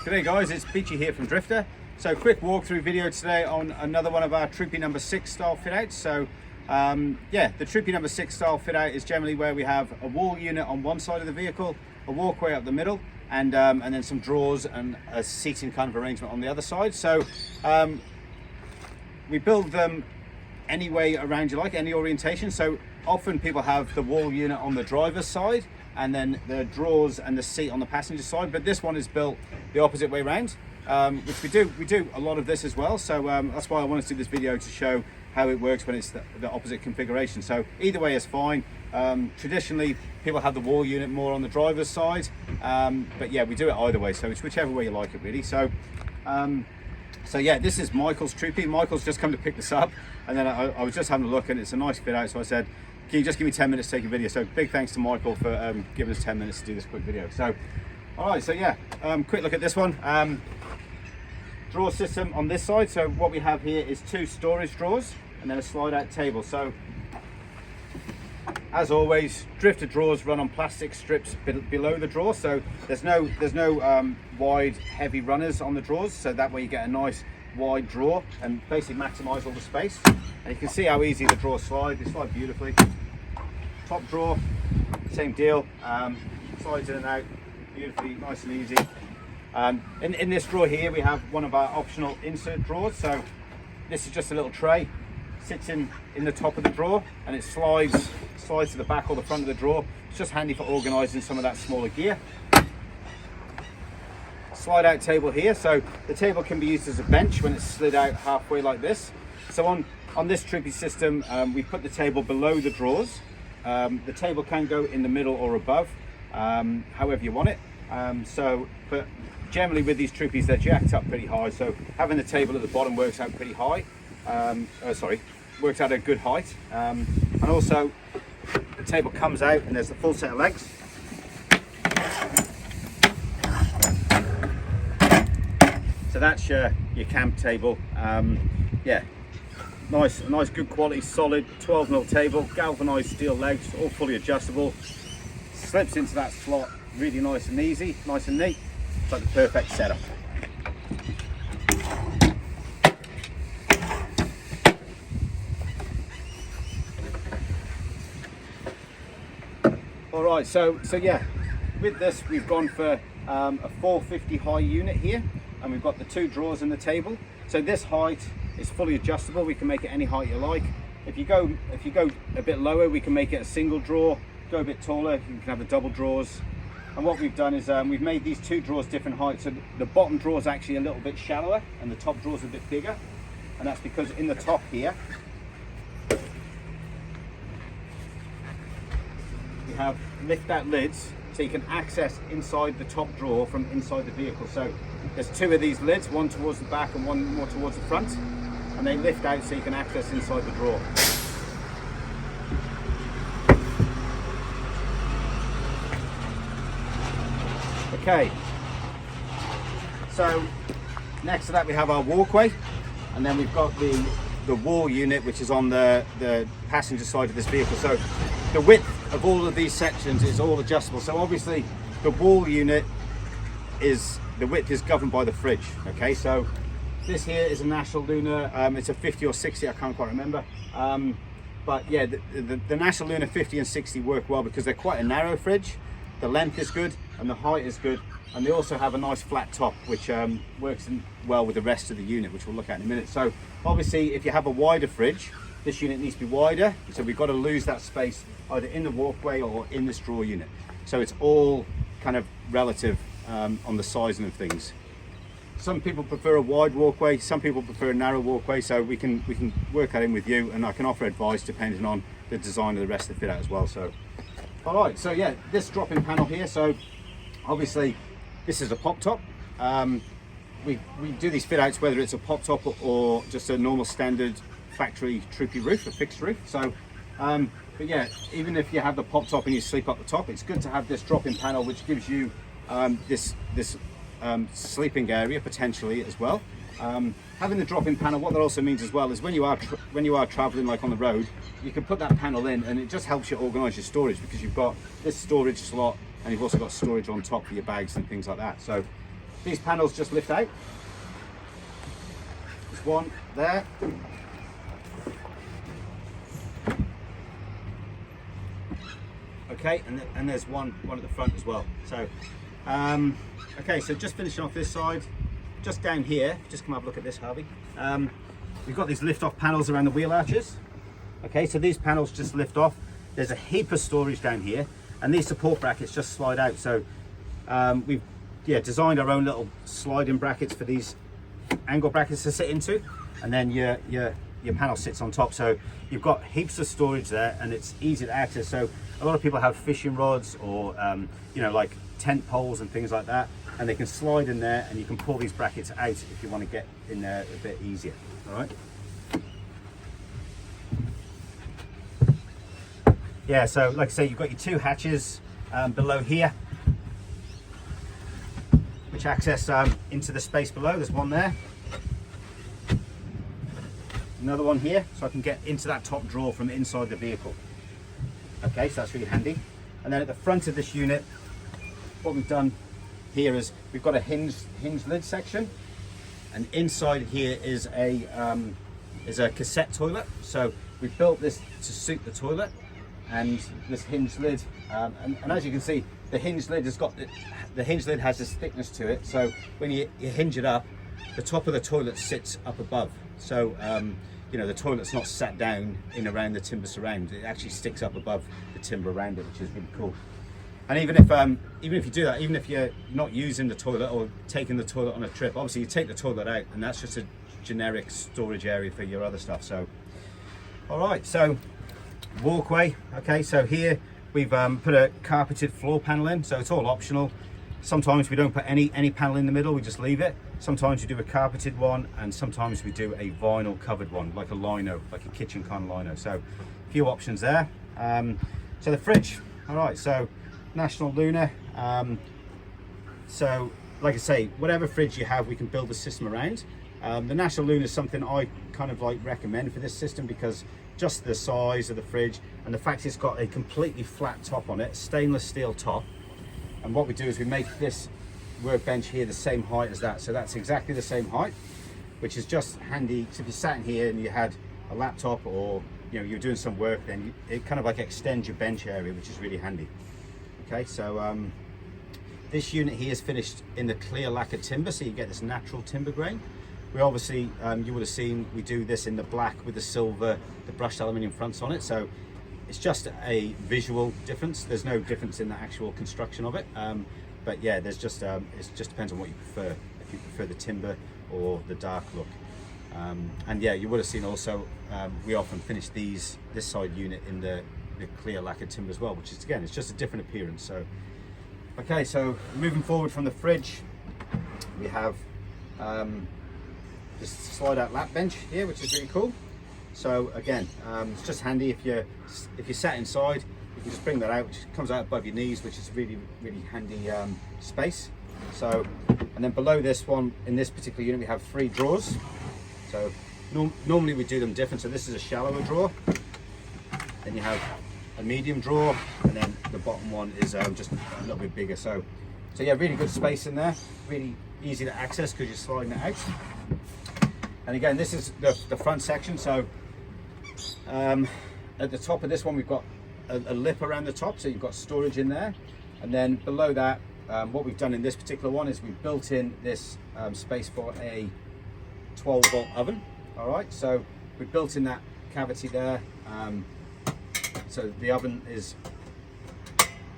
G'day guys, it's Beechy here from Drifta. So quick walkthrough video today on another one of our Troopy number 6 style fit outs. So yeah, the Troopy number 6 style fit out is generally where we have a wall unit on one side of the vehicle, a walkway up the middle, and then some drawers and a seating kind of arrangement on the other side. So we build them any way around you like, any orientation. So often people have the wall unit on the driver's side and then the drawers and the seat on the passenger side, but this one is built the opposite way around, which we do a lot of this as well. So that's why I wanted to do this video, to show how it works when it's the opposite configuration. So either way is fine. Traditionally people have the wall unit more on the driver's side, but yeah, we do it either way, so it's whichever way you like it really. So so yeah, this is Michael's Troopy. Michael's just come to pick this up, and then I was just having a look and it's a nice fit out, so I said, can you just give me 10 minutes to take a video? So big thanks to Michael for giving us 10 minutes to do this quick video. So all right, so yeah, quick look at this one. Drawer system on this side. So what we have here is 2 storage drawers and then a slide out table. So as always, Drifta drawers run on plastic strips below the drawer, so there's no wide heavy runners on the drawers, so that way you get a nice wide drawer and basically maximize all the space. And you can see how easy the drawers slide. They slide beautifully. Top drawer, same deal, slides in and out beautifully, nice and easy. In this drawer here we have one of our optional insert drawers. So this is just a little tray, sits in the top of the drawer, and it slides to the back or the front of the drawer. It's just handy for organizing some of that smaller gear. Slide out table here, so the table can be used as a bench when it's slid out halfway like this. So on this Troopy system, we put the table below the drawers. The table can go in the middle or above, however you want it. But generally with these Troopies, they're jacked up pretty high, so having the table at the bottom works out pretty high. Works out at a good height. And also the table comes out and there's the full set of legs. So that's your camp table. Yeah, nice good quality solid 12mm table, galvanized steel legs, all fully adjustable, slips into that slot really nice and easy, nice and neat. It's like the perfect setup. All right, so yeah, with this we've gone for a 450 high unit here, and we've got the 2 drawers in the table. So this height is fully adjustable. We can make it any height you like. If you go a bit lower, we can make it a single drawer. Go a bit taller, you can have the double drawers. And what we've done is we've made these 2 drawers different heights. So the bottom drawer is actually a little bit shallower and the top drawer is a bit bigger. And that's because in the top here, we have lift out lids, so you can access inside the top drawer from inside the vehicle. So there's 2 of these lids, one towards the back and one more towards the front, and they lift out so you can access inside the drawer. Okay, so next to that we have our walkway, and then we've got the wall unit, which is on the passenger side of this vehicle. So the width of all of these sections is all adjustable. So obviously the wall unit the width is governed by the fridge. Okay, so this here is a National Lunar, it's a 50 or 60, I can't quite remember. But yeah, the National Lunar 50 and 60 work well because they're quite a narrow fridge. The length is good and the height is good, and they also have a nice flat top, which works well with the rest of the unit, which we'll look at in a minute. So obviously if you have a wider fridge, this unit needs to be wider, so we've got to lose that space either in the walkway or in this drawer unit. So it's all kind of relative on the sizing of things. Some people prefer a wide walkway, some people prefer a narrow walkway, so we can work that in with you, and I can offer advice depending on the design of the rest of the fit out as well. So all right, so yeah, this drop-in panel here, so obviously this is a pop top. We do these fit outs whether it's a pop top or just a normal standard factory Troopy roof, a fixed roof. So but yeah, even if you have the pop top and you sleep up the top, it's good to have this drop-in panel, which gives you this sleeping area potentially as well. Having the drop-in panel, what that also means as well is when you are traveling like on the road, you can put that panel in and it just helps you organize your storage, because you've got this storage slot and you've also got storage on top for your bags and things like that. So these panels just lift out. There's one there. Okay, and there's one at the front as well. So, okay, so just finishing off this side, just down here, just come have a look at this, Harvey. We've got these lift-off panels around the wheel arches. Okay, so these panels just lift off. There's a heap of storage down here, and these support brackets just slide out. So we've designed our own little sliding brackets for these angle brackets to sit into, and then your panel sits on top. So you've got heaps of storage there, and it's easy to access. So a lot of people have fishing rods or like tent poles and things like that, and they can slide in there, and you can pull these brackets out if you want to get in there a bit easier. All right. Yeah, so like I say, you've got your two hatches below here, which access into the space below. There's one there, another one here, so I can get into that top drawer from inside the vehicle. Okay, so that's really handy. And then at the front of this unit, what we've done here is we've got a hinge lid section, and inside here is a cassette toilet. So we've built this to suit the toilet. And this hinge lid, and as you can see, the hinge lid has got the hinge lid has this thickness to it. So when you hinge it up, the top of the toilet sits up above. So the toilet's not sat down in around the timber surround. It actually sticks up above the timber around it, which is really cool. And even if you do that, even if you're not using the toilet or taking the toilet on a trip, obviously you take the toilet out, and that's just a generic storage area for your other stuff. So, all right, so. Walkway. Okay, so here we've put a carpeted floor panel in, so it's all optional. Sometimes we don't put any panel in the middle, we just leave it. Sometimes we do a carpeted one, and sometimes we do a vinyl covered one, like a lino, like a kitchen kind of lino. So a few options there. So the fridge. All right, so National Lunar. So like I say, whatever fridge you have, we can build the system around. The National Lunar is something I kind of like recommend for this system, because just the size of the fridge and the fact it's got a completely flat top on it, stainless steel top. And what we do is we make this workbench here the same height as that, so that's exactly the same height, which is just handy. So if you sat in here and you had a laptop, or you're doing some work, then it kind of like extends your bench area, which is really handy. Okay, so this unit here is finished in the clear lacquer timber, so you get this natural timber grain. We obviously, you would have seen, we do this in the black with the silver, the brushed aluminium fronts on it. So it's just a visual difference. There's no difference in the actual construction of it. But yeah, there's just, it just depends on what you prefer. If you prefer the timber or the dark look. And yeah, you would have seen also, we often finish this side unit in the clear lacquer timber as well, which is, again, it's just a different appearance. So, okay, so moving forward from the fridge, we have, this slide out lap bench here, which is really cool. So again, it's just handy if you sat inside, you can just bring that out, which comes out above your knees, which is really handy space. So, and then below this one, in this particular unit, we have 3 drawers. So normally we do them different. So this is a shallower drawer, then you have a medium drawer, and then the bottom one is just a little bit bigger. So yeah, really good space in there, really easy to access because you're sliding it out. And again, this is the front section. So at the top of this one, we've got a lip around the top, so you've got storage in there. And then below that, what we've done in this particular one is we've built in this space for a 12-volt oven. All right, so we built in that cavity there. So the oven is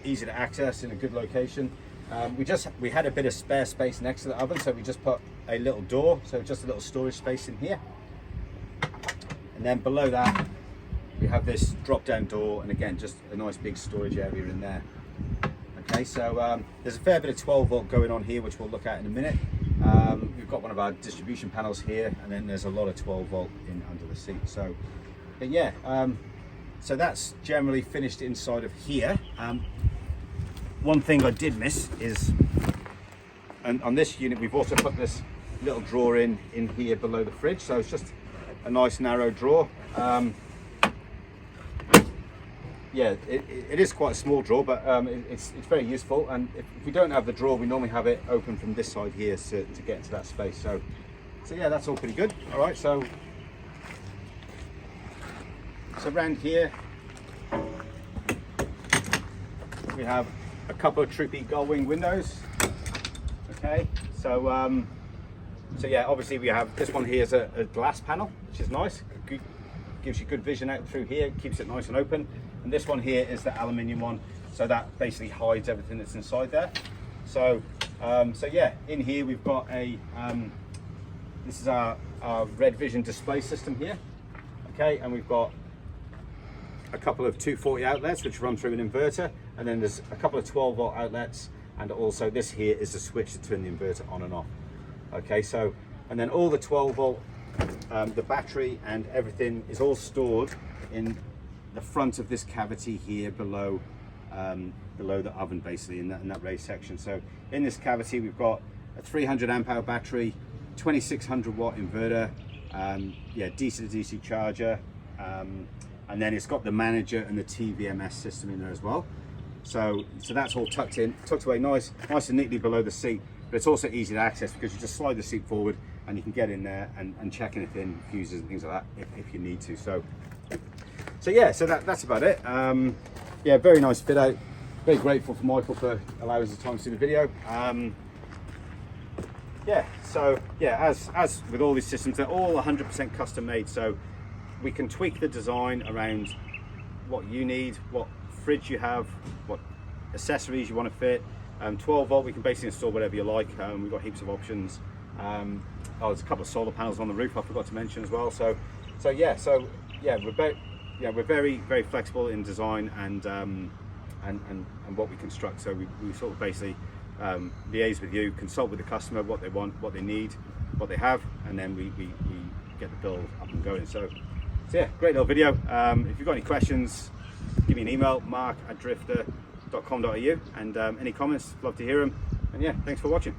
easy to access in a good location. We had a bit of spare space next to the oven, so we just put a little door, so just a little storage space in here. And then below that, we have this drop-down door, and again, just a nice big storage area in there. Okay, so there's a fair bit of 12-volt going on here, which we'll look at in a minute. We've got one of our distribution panels here, and then there's a lot of 12-volt in under the seat. So, but yeah, so that's generally finished inside of here. One thing I did miss is, and on this unit, we've also put this little drawer in here below the fridge. So it's just a nice narrow drawer. yeah, it is quite a small drawer, but it's very useful. And if we don't have the drawer, we normally have it open from this side here to get into that space. So yeah, that's all pretty good. All right, so around here we have a couple of Troopy gull-wing windows. Okay, so yeah, obviously we have this one here is a glass panel, which is nice. Gives you good vision out through here, keeps it nice and open. And this one here is the aluminium one, so that basically hides everything that's inside there. So yeah, in here we've got a this is our red vision display system here. Okay, and we've got a couple of 240 outlets which run through an inverter, and then there's a couple of 12-volt outlets, and also this here is the switch to turn the inverter on and off. Okay, so and then all the 12-volt, the battery and everything is all stored in the front of this cavity here below the oven, basically in that raised section. So in this cavity we've got a 300 amp hour battery, 2600 watt inverter, yeah, DC to DC charger, and then it's got the manager and the TVMS system in there as well. So that's all tucked away nice and neatly below the seat. But it's also easy to access because you just slide the seat forward and you can get in there and check anything, fuses and things like that if you need to. So yeah, so that's about it. Yeah, very nice fit out. Very grateful for Michael for allowing us the time to do the video. Yeah, so yeah, as with all these systems, they're all 100% custom made. So we can tweak the design around what you need, what fridge you have, what accessories you want to fit. 12 volt, we can basically install whatever you like. We've got heaps of options. Oh, there's a couple of solar panels on the roof I forgot to mention as well. So yeah, we're very flexible in design and what we construct. So we sort of basically liaise with you, consult with the customer, what they want, what they need, what they have, and then we get the build up and going. So yeah, great little video. If you've got any questions, give me an email, mark@drifta.com.au, and any comments, love to hear them. And yeah, thanks for watching.